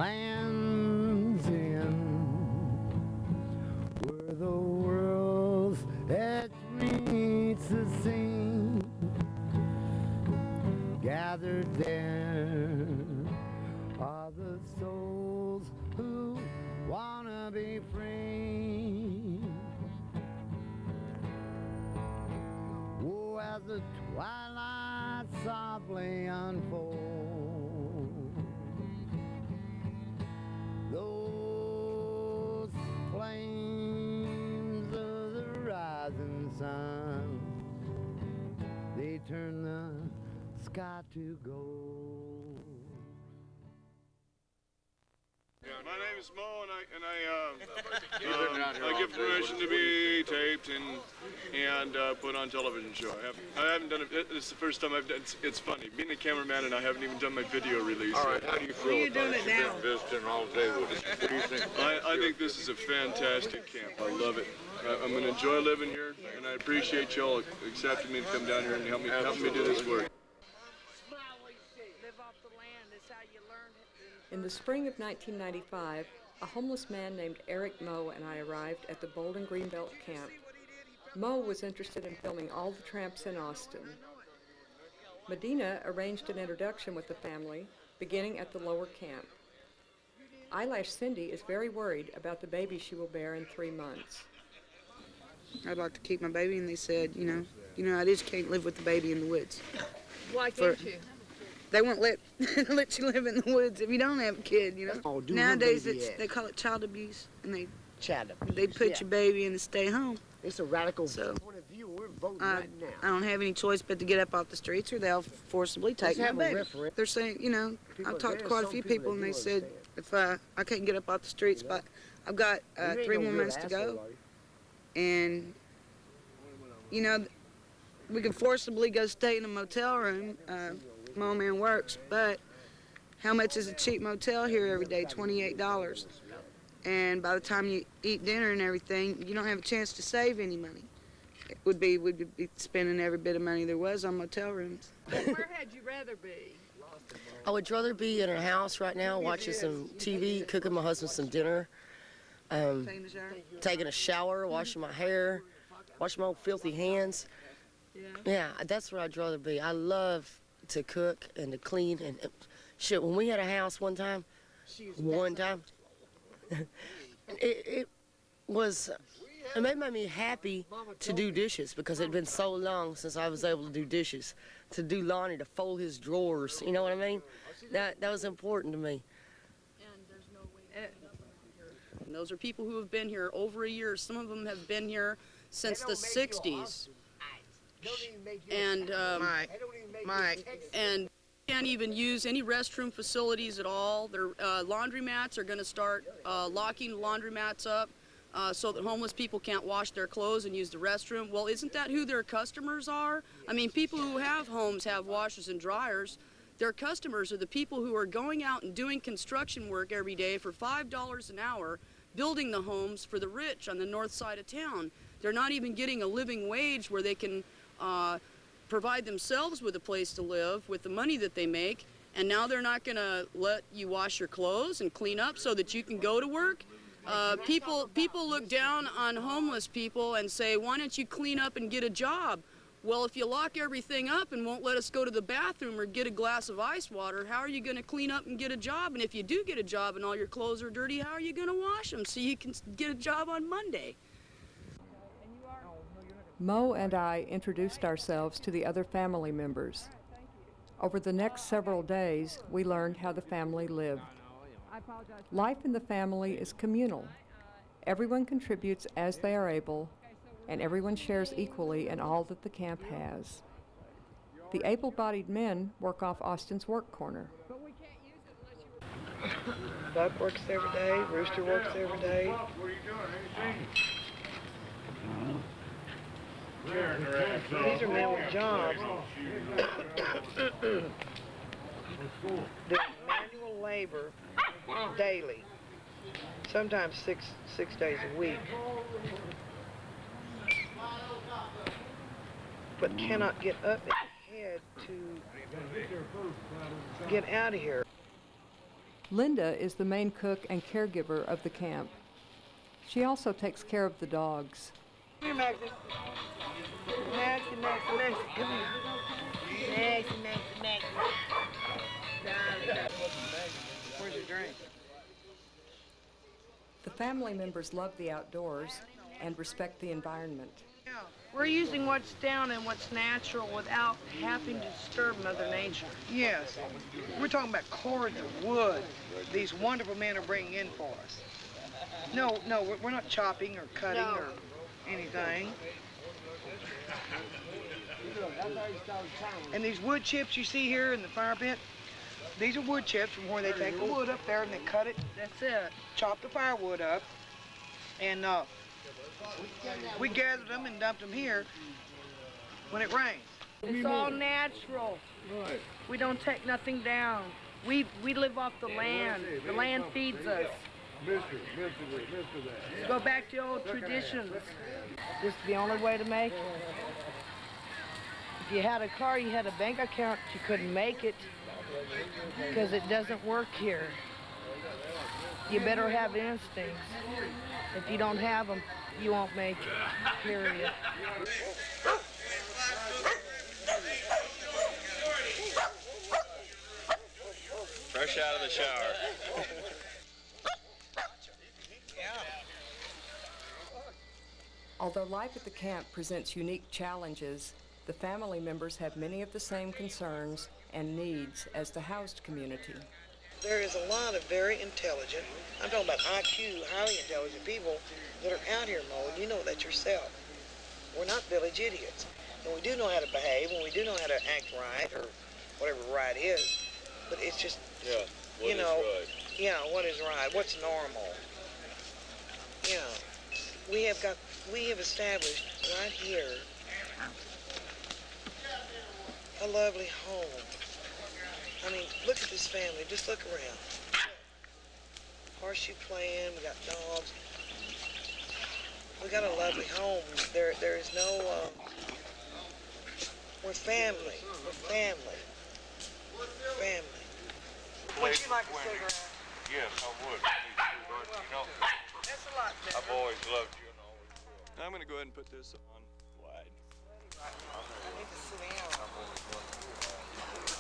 land's end, where the world's edge meets the sea. Gathered there are the souls who wanna be free. Oh, as the twilight softly unfolds, those flames of the rising sun, they turn the sky to gold. Yeah, my name is Moe, and I give permission to be taped and put on television show. I haven't done it. It's the first time I've done it. It's funny. Being a cameraman and I haven't even done my video release. All right, how do you feel You're doing it now. visiting all day with us? What do you think? I think this is a fantastic camp. I love it. I'm going to enjoy living here, and I appreciate y'all accepting me to come down here and help me do this work. In the spring of 1995, a homeless man named Eric Moe and I arrived at the Bouldin Greenbelt camp. Moe was interested in filming all the tramps in Austin. Medina arranged an introduction with the family, beginning at the lower camp. Eyelash Cindy is very worried about the baby she will bear in 3 months. I'd like to keep my baby, and they said, you know, I just can't live with the baby in the woods. Why can't you? They won't let you live in the woods if you don't have a kid, you know. Oh, nowadays they call it child abuse, and they put your baby in a stay home. It's a radical So, point of view. We're voting right now. I don't have any choice but to get up off the streets, or they'll forcibly take my baby. They're saying, I've talked to quite a few people, and they said if I can't get up off the streets, but I've got 3 more months to go, and we can forcibly go stay in a motel room. My man works, but how much is a cheap motel here every day? $28. And by the time you eat dinner and everything, you don't have a chance to save any money. We'd be spending every bit of money there was on motel rooms. Where had you rather be? I would rather be in a house right now, watching some TV, cooking my husband some dinner, taking a shower, washing my hair, washing my old filthy hands. Yeah, that's where I'd rather be. I love to cook and to clean and shit. When we had a house one time, it made me happy to do dishes because it had been so long since I was able to do dishes, to do laundry, to fold his drawers. You know what I mean? That was important to me. And those are people who have been here over a year. Some of them have been here since the 60s. And and can't even use any restroom facilities at all. Their laundromats are going to start locking laundromats up so that homeless people can't wash their clothes and use the restroom. Well, isn't that who their customers are? I mean, people who have homes have washers and dryers. Their customers are the people who are going out and doing construction work every day for $5 an hour, building the homes for the rich on the north side of town. They're not even getting a living wage where they can provide themselves with a place to live with the money that they make, and now they're not going to let you wash your clothes and clean up so that you can go to work. People look down on homeless people and say, why don't you clean up and get a job? Well, if you lock everything up and won't let us go to the bathroom or get a glass of ice water, how are you going to clean up and get a job? And if you do get a job and all your clothes are dirty, how are you going to wash them so you can get a job on Monday? Moe and I introduced ourselves to the other family members. Over the next several days, we learned how the family lived. Life in the family is communal. Everyone contributes as they are able, and everyone shares equally in all that the camp has. The able-bodied men work off Austin's work corner. Buck works every day, Rooster works every day. These are men with jobs. Do manual labor daily, sometimes six days a week, but cannot get up in the head to get out of here. Linda is the main cook and caregiver of the camp. She also takes care of the dogs. Come here, Maxie. Maxie, Maxie, Maxie, come here. Maxie, Maxie, Maxie. Where's your drink? The family members love the outdoors and respect the environment. We're using what's down and what's natural without having to disturb Mother Nature. Yes. We're talking about cords of wood these wonderful men are bringing in for us. No, we're not chopping or cutting or anything. And these wood chips you see here in the fire pit, these are wood chips from where they take the wood up there and they cut it. That's it. Chop the firewood up, and we gathered them and dumped them here when it rains. It's all natural. Right. We don't take nothing down. We live off the land. The land feeds us. Mister that. Go back to old traditions. This is the only way to make it. If you had a car, you had a bank account, you couldn't make it because it doesn't work here. You better have instincts. If you don't have them, you won't make it, period. Fresh out of the shower. Although life at the camp presents unique challenges, the family members have many of the same concerns and needs as the housed community. There is a lot of very intelligent, I'm talking about IQ, highly intelligent people that are out here, Mo, and you know that yourself. We're not village idiots. And we do know how to behave, and we do know how to act right, or whatever right is. But it's just, you know, what is right, what's normal. You know, we have established right here a lovely home. I mean, look at this family, just look around. Horseshoe playing, we got dogs. We got a lovely home. There is no, we're family, family. Would you like a cigarette? Yes, I would. That's a lot better. I've always loved you and always will. I'm going to go ahead and put this on wide. I need to sit down.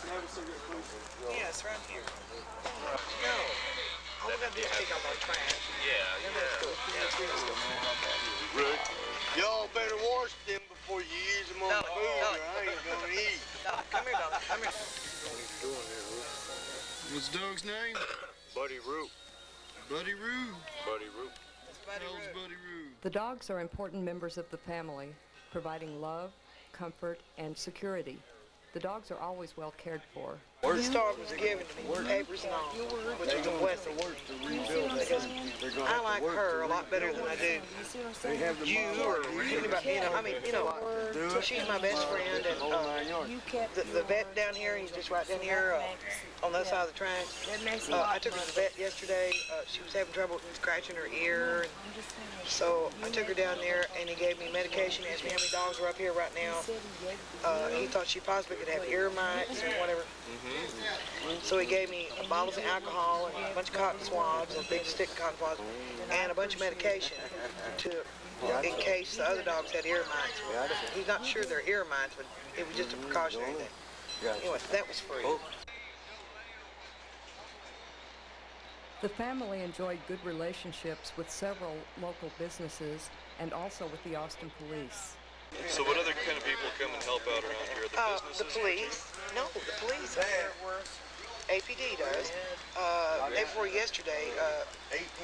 Can I have a cigarette, please? Yes, right here. No. All we gotta do is take off our trash. Rick, y'all better wash them before you use them on food, or I ain't gonna eat. Come here, Dolly. Come here. What's the dog's name? Buddy Root. Buddy Roo. Buddy Root. How's Buddy Roo? The dogs are important members of the family, providing love, comfort, and security. The dogs are always well cared for. This dog was given to me, papers and all, which is a blessing. Because I like her a lot better than I do you or anybody, she's my best friend, and the vet down here, he's just right down here on the other side of the track. I took her to the vet yesterday. She was having trouble scratching her ear, so I took her down there, and he gave me medication, asked me how many dogs were up here right now. He thought she possibly could have ear mites or whatever. So he gave me bottles of alcohol and a bunch of cotton swabs, a big stick of cotton swabs, and a bunch of medication in case the other dogs had ear mites. He's not sure they're ear mites, but it was just a precautionary thing. Anyway, that was free. The family enjoyed good relationships with several local businesses and also with the Austin Police. So what other kind of people come and help out around here? The businesses? The police. No, the police APD does. Day before yesterday,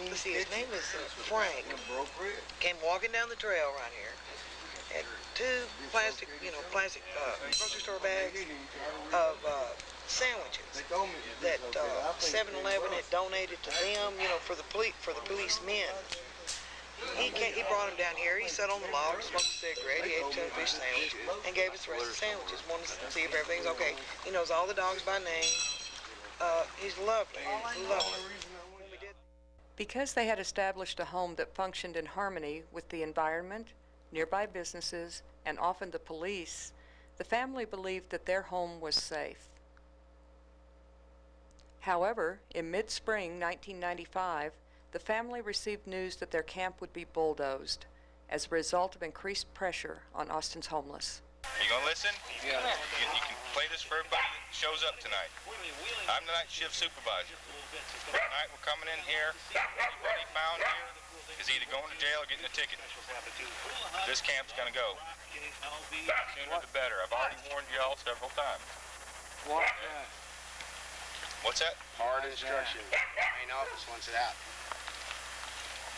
let's see, his name is Frank. Came walking down the trail right here. Had two plastic grocery store bags of sandwiches that 7-Eleven had donated to them, for the policemen. He brought him down here. He sat on the log, smoked a cigarette. He ate a tuna-fish sandwich and gave us the rest of the sandwiches. Wanted to see if everything's okay. He knows all the dogs by name. He's lovely. He's lovely. Because they had established a home that functioned in harmony with the environment, nearby businesses, and often the police, the family believed that their home was safe. However, in mid-spring 1995, the family received news that their camp would be bulldozed as a result of increased pressure on Austin's homeless. You gonna listen? Yeah. You can play this for everybody that shows up tonight. I'm the night shift supervisor. Tonight we're coming in here. Anybody found here is either going to jail or getting a ticket. This camp's gonna go. Sooner the better. I've already warned y'all several times. What? What's that? Hard instruction. Main office wants it out.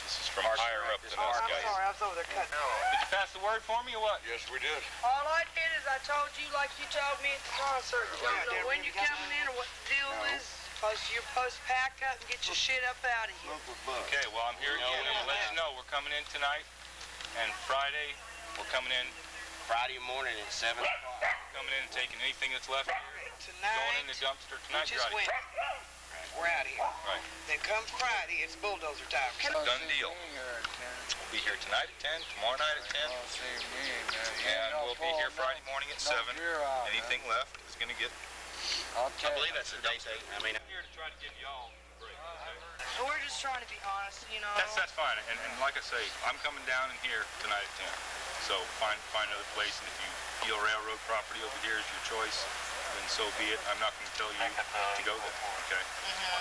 This is from higher up than us, guys. I'm sorry, I was over there cutting. Did you pass the word for me or what? Yes, we did. All I did is I told you like you told me at the concert. You don't know when you're coming in or what the deal is. You're supposed to pack up and get your shit up out of here. Okay, well, I'm here again. I'm gonna let you know we're coming in tonight, and Friday we're coming in. Friday morning at 7 o'clock. Coming in and taking anything that's left here. Tonight, Going in the dumpster tonight. we just You're out of went. here. We're out of here. Right. Then come Friday, it's bulldozer time. Done deal. We'll be here tonight at 10, tomorrow night at 10, and we'll be here Friday morning at 7. Anything left is going to get... I believe that's the date. I mean, I'm here to try to give y'all a break. Okay? We're just trying to be honest, you know. That's fine. And like I say, I'm coming down in here tonight at 10. So find another place, and if you feel railroad property over here is your choice, then so be it. I'm not going to tell you to go there, okay?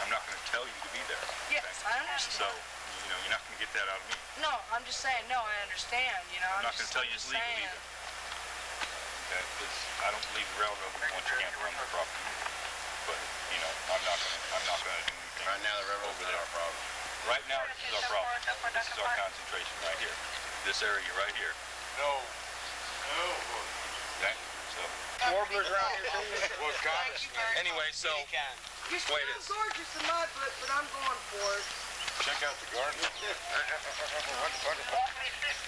I'm not going to tell you to be there. Yes, I understand. So, you know, you're not going to get that out of me. No, I'm just saying, no, I understand, you know. I'm not going to tell you it's legal either. Okay, because I don't believe the railroad will want you can't run the property. But, you know, I'm not going to do anything. Right now, the railroad is our problem. Right now, this is our problem. This is our concentration right here. This area right here. No. Okay, so. Warblers around here too. Anyway, so. You're still gorgeous in my book, but I'm going for it. Check out the garden.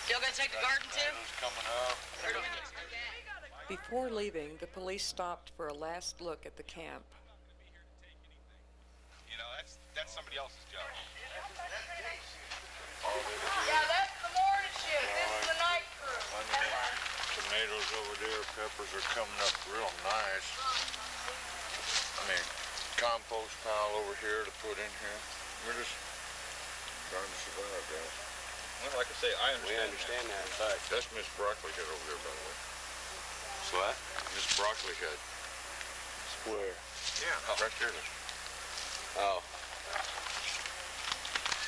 Y'all gonna take the garden too? Coming up. Before leaving, the police stopped for a last look at the camp. You know, that's somebody else's job. Yeah, that's the morning shift. This is the night crew. Tomatoes over there, peppers are coming up real nice. I mean, compost pile over here to put in here. We're just trying to survive, guys. Well, like I say, I understand. We understand that. In fact, that's Miss Broccoli Head over there, by the way. So what? Miss Broccoli Head. Square. Yeah, right there. Oh.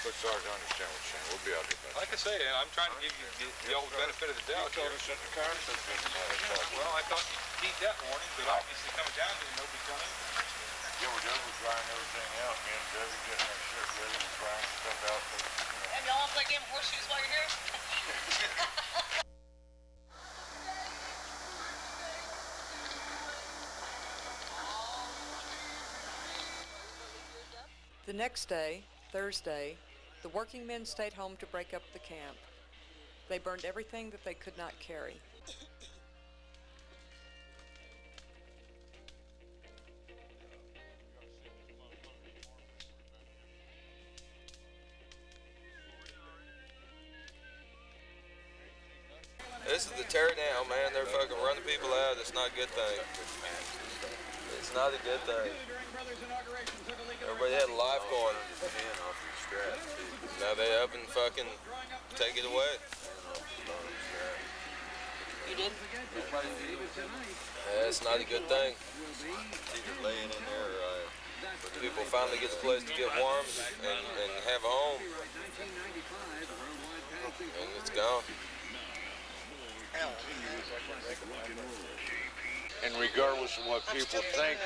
But sorry to understand what you're saying. We'll be out here. Like I say, I'm trying to give you the old benefit of the doubt. You told us in the car. Well, I thought you'd heed that warning, but obviously coming down here, nobody's coming in. Yeah, we're done. We're drying everything out. Me and Debbie getting our shit ready. We're drying stuff out. And y'all want to play game of horseshoes while you're here? The next day, Thursday, the working men stayed home to break up the camp. They burned everything that they could not carry. This is the tear down, man. They're fucking running people out. It's not a good thing. It's not a good thing. Everybody had a life going. Now they up and fucking take it away. You did? Yeah, it's not a good thing. It's either laying in there or people finally get a place to get warm and have a home. And it's gone. And regardless of what people think,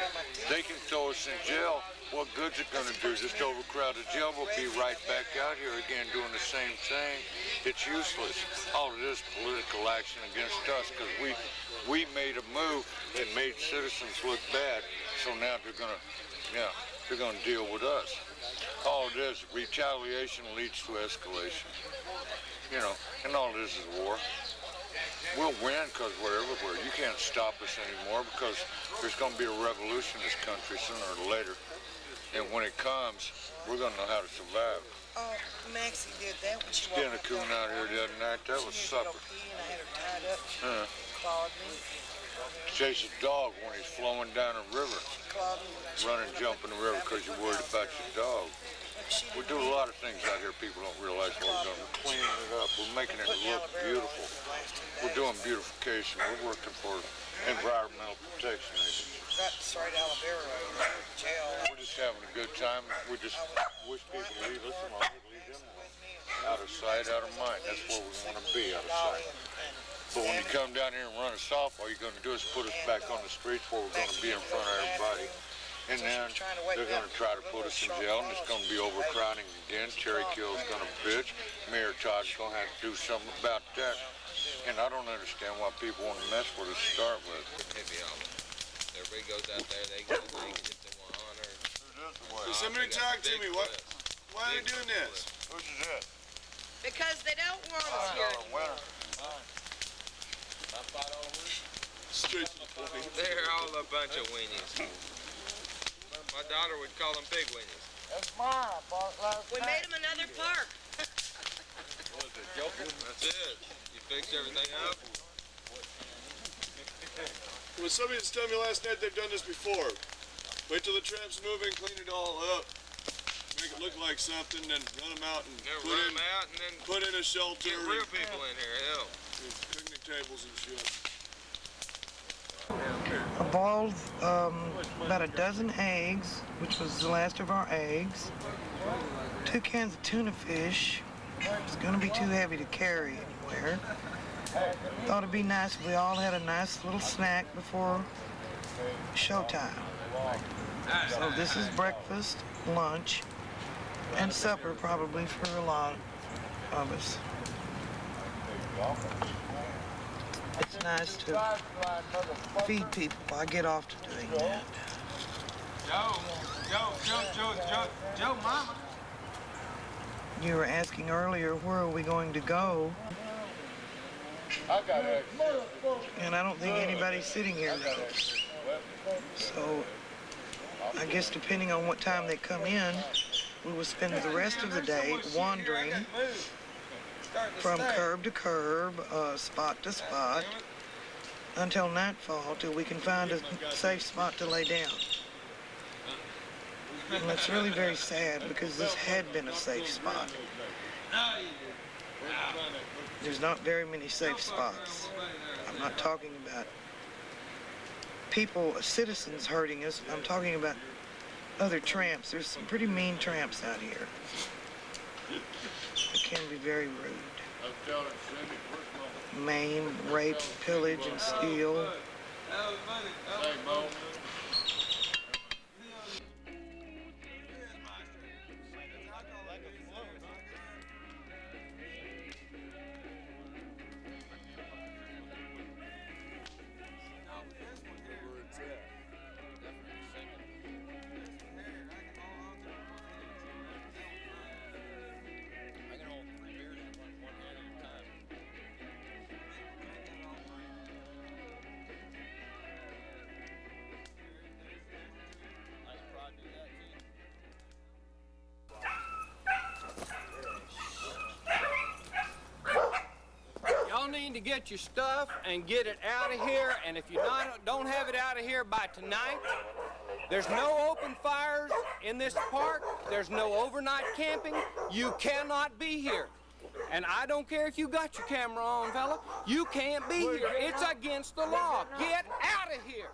they can throw us in jail. What good's it going to do? Just overcrowded jail. We'll be right back out here again doing the same thing. It's useless. All it is political action against us because we made a move that made citizens look bad. So now they're going to deal with us. All it is, retaliation leads to escalation. You know, and all it is war. We'll win because we're everywhere. You can't stop us anymore because there's going to be a revolution in this country sooner or later. And when it comes, we're going to know how to survive. Oh, Maxie did that when she Skinned a coon out here the other night. That was supper. And I had her tied up. She clawed me. chase a dog when he's flowing down a river. Run and jump in the river because you're worried about your dog. We do a lot of things out here people don't realize what we're doing. We're cleaning it up. We're making it look beautiful. We're doing beautification. We're working for environmental protection agencies. That's right out of there, jail. We're just having a good time. We just wish people to leave us alone. Leave them alone. Out of sight, out of mind. That's where we want to be, out of sight. But when you come down here and run us off, all you're going to do is put us back on the streets where we're going to be in front of everybody. And then they're going to try to put us in jail, and it's going to be overcrowding again. Cherry Kill's going to bitch. Mayor Todd's going to have to do something about that. And I don't understand why people want to mess with us to start with. Everybody goes out there, they get it if they want honor. Somebody talk to me. Why are they doing this? Who's this? Because they don't want us here. Straight to the point. They're all a bunch of weenies. My daughter would call them big weenies. That's mine. We made them another park. That's it. You fix everything up. Well, somebody just told me last night they've done this before. Wait till the tramps move in, clean it all up, make it look like something, then run them out and put in a shelter. Get real people in here, hell. Picnic tables and shit. I boiled about a dozen eggs, which was the last of our eggs. 2 cans of tuna fish. It's going to be too heavy to carry anywhere. Thought it'd be nice if we all had a nice little snack before showtime. So this is breakfast, lunch, and supper probably for a lot of us. It's nice to feed people. I get off to doing that. Joe, mama. You were asking earlier, where are we going to go? And I don't think anybody's sitting here knows. So I guess depending on what time they come in, we will spend the rest of the day wandering from curb to curb, spot to spot, until nightfall, till we can find a safe spot to lay down. And that's really very sad because this had been a safe spot. There's not very many safe spots. I'm not talking about people, citizens hurting us. I'm talking about other tramps. There's some pretty mean tramps out here. They can be very rude. Maim, rape, pillage, and steal. To get your stuff and get it out of here, and if you don't have it out of here by tonight, there's no open fires in this park, there's no overnight camping, you cannot be here. And I don't care if you got your camera on, fella, you can't be here. It's against the law. Get out of here.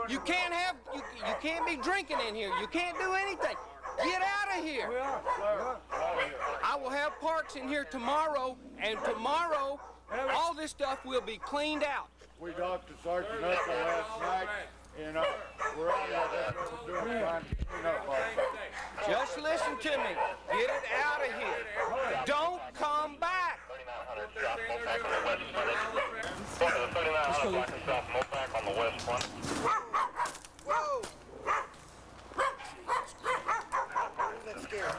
You can't be drinking in here. You can't do anything. Get out of here. I will have parks in here tomorrow, and tomorrow all this stuff will be cleaned out. We talked to Sergeant Nussel last night, and we're out there doing trying to clean up our stuff. Just listen to me. Get it out of here. Don't come back. Whoa! That's scary.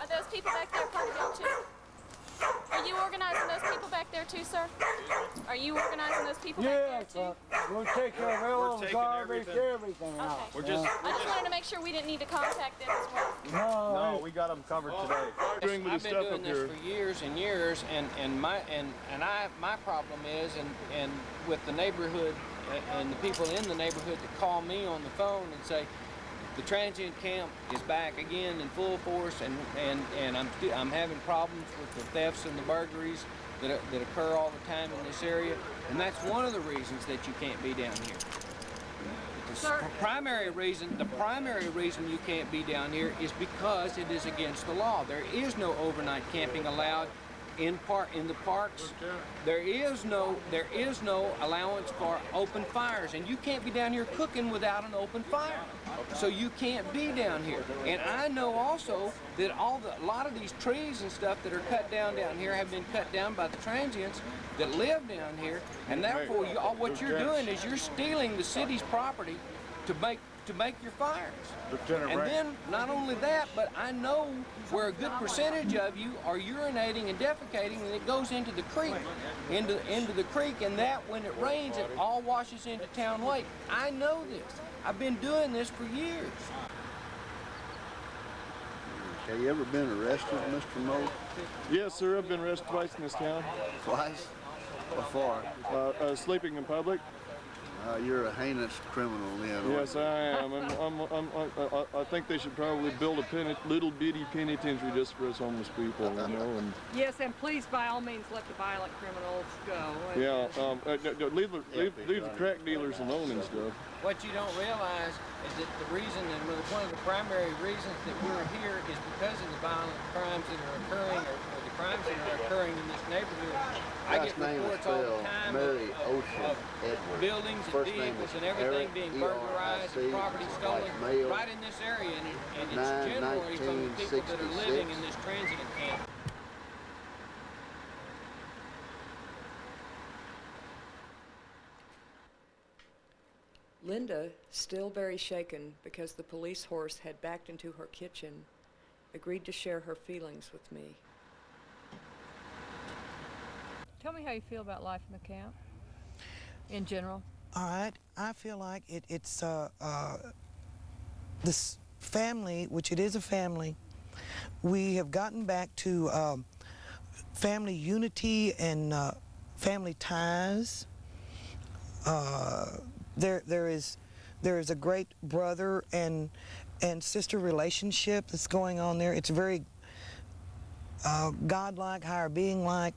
Are those people back there part of y'all too? Are you organizing those people back there too, sir? Are you organizing those people back there too? We'll take care of all the garbage, everything out. I just wanted to make sure we didn't need to contact them as well. No, we got them covered today. I've been doing this for years and years, and my problem is, and with the neighborhood and the people in the neighborhood that call me on the phone and say, the transient camp is back again in full force, and I'm having problems with the thefts and the burglaries that occur all the time in this area, and that's one of the reasons that you can't be down here. The primary reason you can't be down here is because it is against the law. There is no overnight camping allowed in the parks. There is no allowance for open fires, and you can't be down here cooking without an open fire. So you can't be down here. And I know also that a lot of these trees and stuff that are cut down here have been cut down by the transients that live down here, and therefore what you're doing is you're stealing the city's property to make your fires. And then not only that, but I know where a good percentage of you are urinating and defecating, and it goes into the creek, into the creek, and that when it rains, it all washes into Town Lake. I know this. I've been doing this for years. Have you ever been arrested, Mr. Moe? Yes, sir. I've been arrested twice in this town. Twice? What for? Sleeping in public. You're a heinous criminal, then. Yes, I am. I think they should probably build a little bitty penitentiary just for us homeless people, you know. And Yes, and please, by all means, let the violent criminals go. yeah, leave the crack dealers alone and stuff. What you don't realize is that the reason, and one of the primary reasons that we're here is because of the violent crimes that are occurring, or the crimes that are occurring in this neighborhood. I get reports all the time of buildings and vehicles and everything being burglarized and property stolen right in this area, and it's generally from the people that are living in this transient camp. Linda, still very shaken because the police horse had backed into her kitchen, agreed to share her feelings with me. Tell me how you feel about life in the camp, in general. All right, I feel like it's this family, which it is a family. We have gotten back to family unity and family ties. There is a great brother and sister relationship that's going on there. It's very godlike, higher being-like.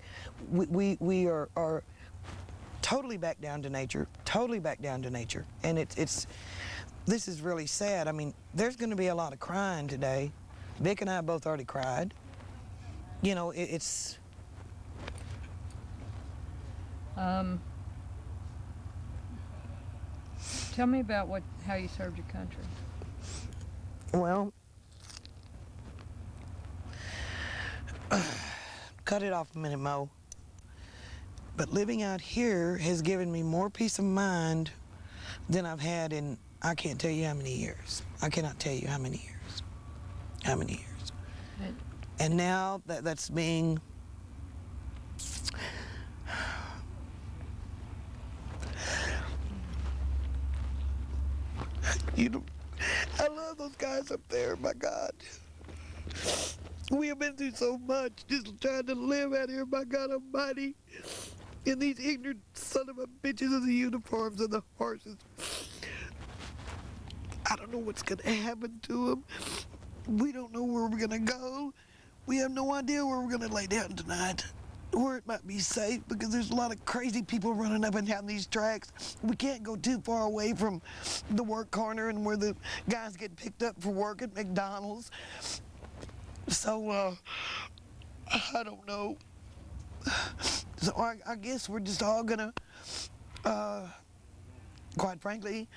We are totally back down to nature, and this is really sad. I mean, there's going to be a lot of crying today. Vic and I both already cried. You know, it's. Tell me about how you served your country. Well, cut it off a minute, Mo. But living out here has given me more peace of mind than I've had in, I can't tell you how many years. I cannot tell you how many years. How many years. And now that's being you know, I love those guys up there, my God. We have been through so much just trying to live out here, my God Almighty. And these ignorant son of a bitches in the uniforms and the horses. I don't know what's gonna happen to them. We don't know where we're gonna go. We have no idea where we're gonna lay down tonight. Where it might be safe, because there's a lot of crazy people running up and down these tracks. We can't go too far away from the work corner and where the guys get picked up for work at McDonald's. So, I don't know. So I guess we're just all gonna, quite frankly,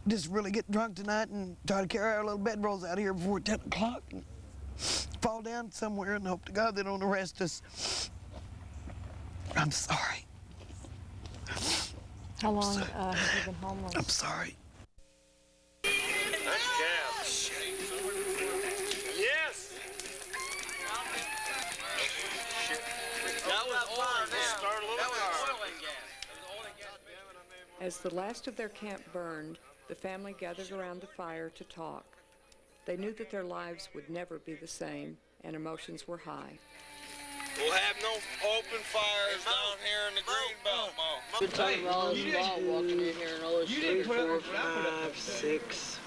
just really get drunk tonight and try to carry our little bedrolls out of here before 10 o'clock and fall down somewhere and hope to God they don't arrest us. I'm sorry. How long have you been homeless? I'm sorry. That's gas. Yes! That was oil and gas. That was oil and gas. As the last of their camp burned, the family gathered around the fire to talk. They knew that their lives would never be the same, and emotions were high. We'll have no open fires down here in the Greenbelt, Mo. Good time while I was involved walking in here and all this 3, 4, 5, 6.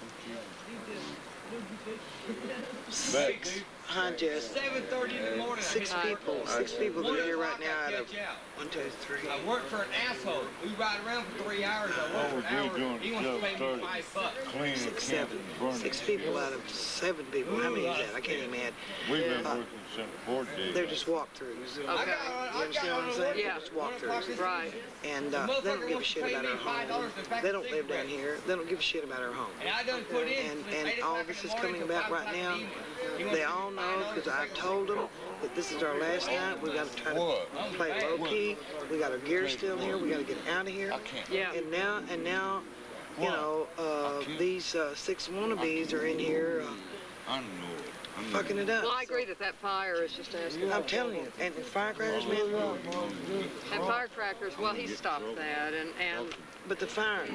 6. Hi, Jess. 7:30 in the morning. 6 people. 6 people that are here right now out of 1, 2, 3. I work for an asshole. We ride around for 3 hours. I work for an hour. He wants to pay me $5. 6, 7. 6 people out of 7 people. How many is that? I can't even add. We've been working since 4 days. They're just walkthroughs. Okay. You understand what I'm saying? Yeah. They're just walkthroughs. Right. And they don't give a shit about our home. They don't live down here. They don't give a shit about our home. And all this is coming about right now. They all know because I've told them that this is our last night. We got to try to play low key. We got our gear still here. We got to get out of here. Yeah. And now, you know, these 6 wannabes are in here fucking it up. Well, I agree that fire is just asking. I'm telling you, and firecrackers, man. And firecrackers, well, he stopped that, and. But the fire.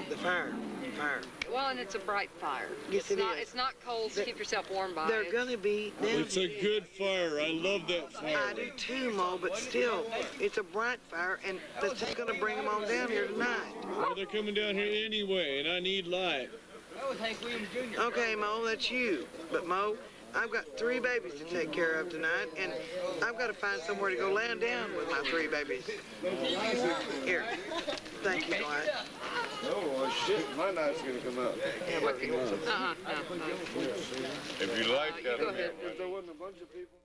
Well, and it's a bright fire. Yes, It's not coals to keep yourself warm by. They're gonna be. It's a good fire. I love that fire. I do too, Mo, but still, it's a bright fire, and that's just gonna bring them on down here tonight. Well, they're coming down here anyway, and I need light. That was Hank Williams Jr. Okay, Mo, that's you. But Mo, I've got 3 babies to take care of tonight, and I've got to find somewhere to go laying down with my 3 babies. Here. Thank you, Dwight. Oh, shit, my night's gonna come out. If you like that, Go ahead. If there wasn't a bunch of people.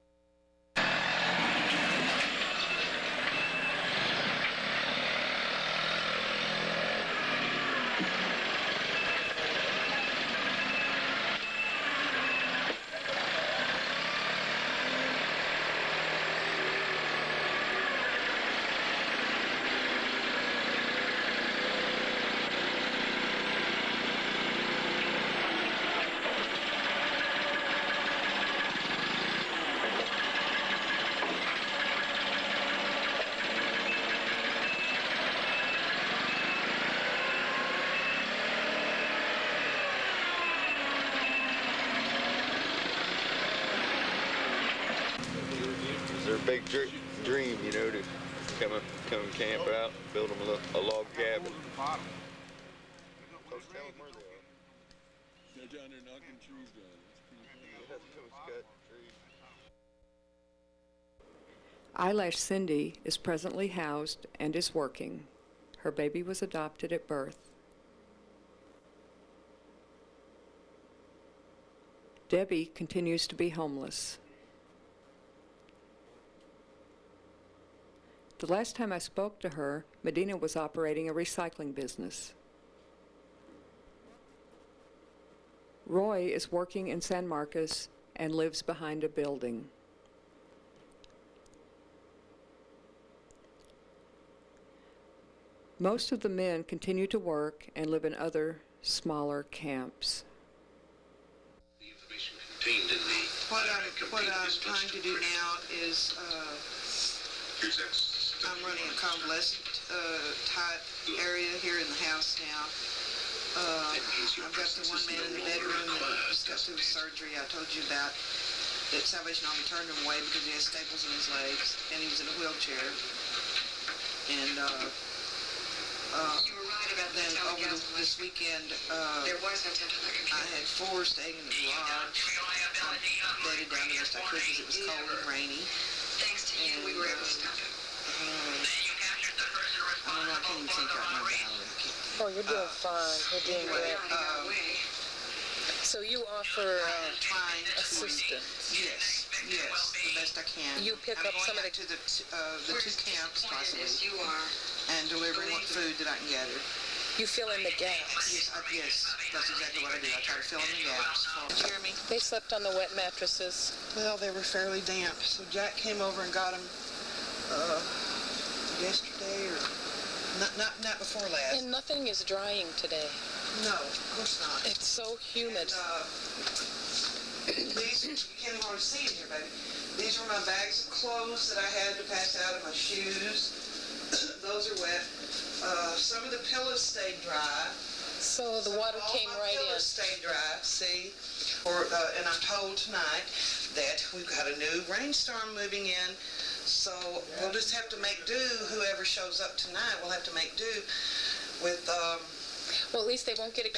Their big dream, you know, to come and camp out, build them a log cabin. Folks tell them where they are. They're down there knocking trees down. Eyelash Cindy is presently housed and is working. Her baby was adopted at birth. Debbie continues to be homeless. The last time I spoke to her, Medina was operating a recycling business. Roy is working in San Marcos and lives behind a building. Most of the men continue to work and live in other, smaller camps. What I'm trying to do now is I'm running a convalescent type area here in the house now. I've got the one man in the bedroom that just got through surgery I told you about. That Salvation Army turned him away because he has staples in his legs and he was in a wheelchair. And then over this weekend, I had 4 staying in the garage. I bedded down the best I could because it was cold and rainy. Thanks to you, we were able to stop it. I don't know, I can't even think right now. Oh, you're doing fine. You're doing great. So you offer assistance? Yes, the best I can. You pick up some of the... to the 2 camps possibly, and delivering what food that I can gather. You fill in the gaps? Yes, that's exactly what I do. I try to fill in the gaps. Jeremy, they slept on the wet mattresses. Well, they were fairly damp, so Jack came over and got them yesterday, or not before last. And nothing is drying today. No, of course not. It's so humid. And, these, you can't even hardly see in here, baby. These were my bags of clothes that I had to pass out, and my shoes. Those are wet. Some of the pillows stayed dry. So the water came right in. All my pillows stayed dry, see? And I'm told tonight that we've got a new rainstorm moving in, so we'll just have to make do. Whoever shows up tonight will have to make do with well, at least they won't get a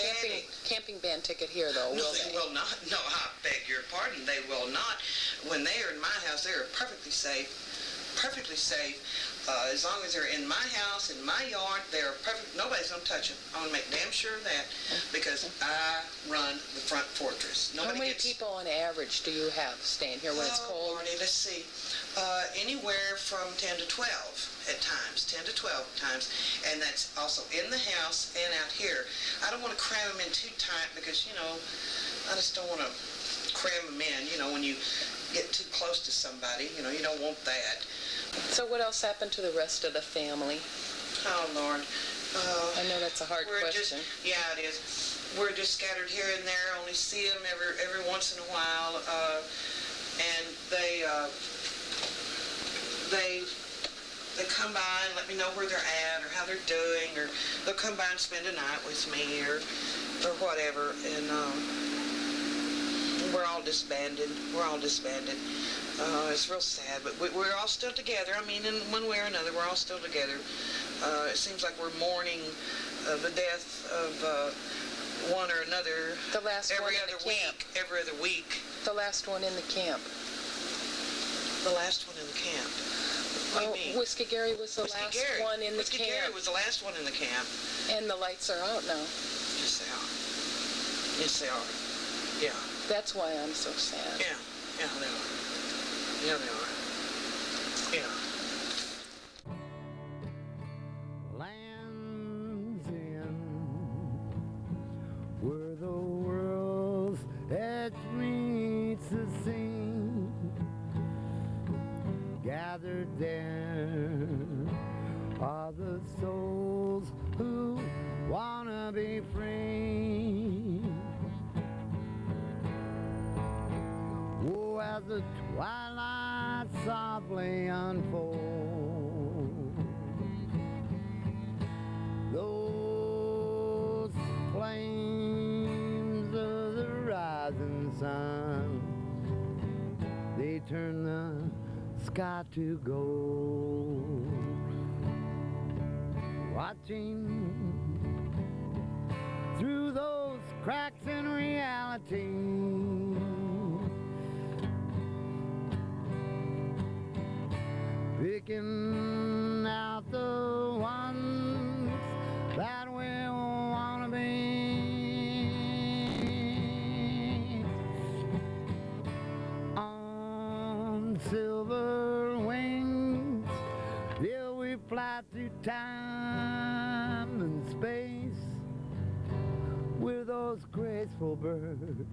camping ban ticket here, though, no, will they will not. No, I beg your pardon. They will not. When they are in my house, they are perfectly safe. Perfectly safe. As long as they're in my house, in my yard, they're perfect. Nobody's going to touch them. I want to make damn sure of that because I run the front fortress. How many people on average do you have staying here when it's cold? Lordy, let's see. Anywhere from 10 to 12 at times. 10 to 12 times. And that's also in the house and out here. I don't want to cram them in too tight because, you know, I just don't want to cram them in. You know, when you get too close to somebody, you know, you don't want that. So what else happened to the rest of the family? Oh, Lord. I know that's a hard question. Yeah, it is. We're just scattered here and there, only see them every once in a while. And they come by and let me know where they're at or how they're doing, or they'll come by and spend a night with me or whatever. And we're all disbanded. We're all disbanded. It's real sad, but we're all still together. I mean, in one way or another, we're all still together. It seems like we're mourning the death of one or another. The last one in the camp. Every other week. The last one in the camp. The last one in the camp. What do you mean? Whiskey Gary was the last one in the camp. Whiskey Gary was the last one in the camp. And the lights are out now. Yes, they are. Yes, they are. Yeah. That's why I'm so sad. Yeah. Yeah, they are. Yeah, they are. Yeah. Lands in where the world's edge meets the sea. Gathered there are the souls who wanna be free. Oh, as the twilight softly unfolds, those flames of the rising sun, they turn the sky to gold. Watching through those cracks in reality, picking out the ones that we wanna be. On silver wings, till we fly through time and space with those graceful birds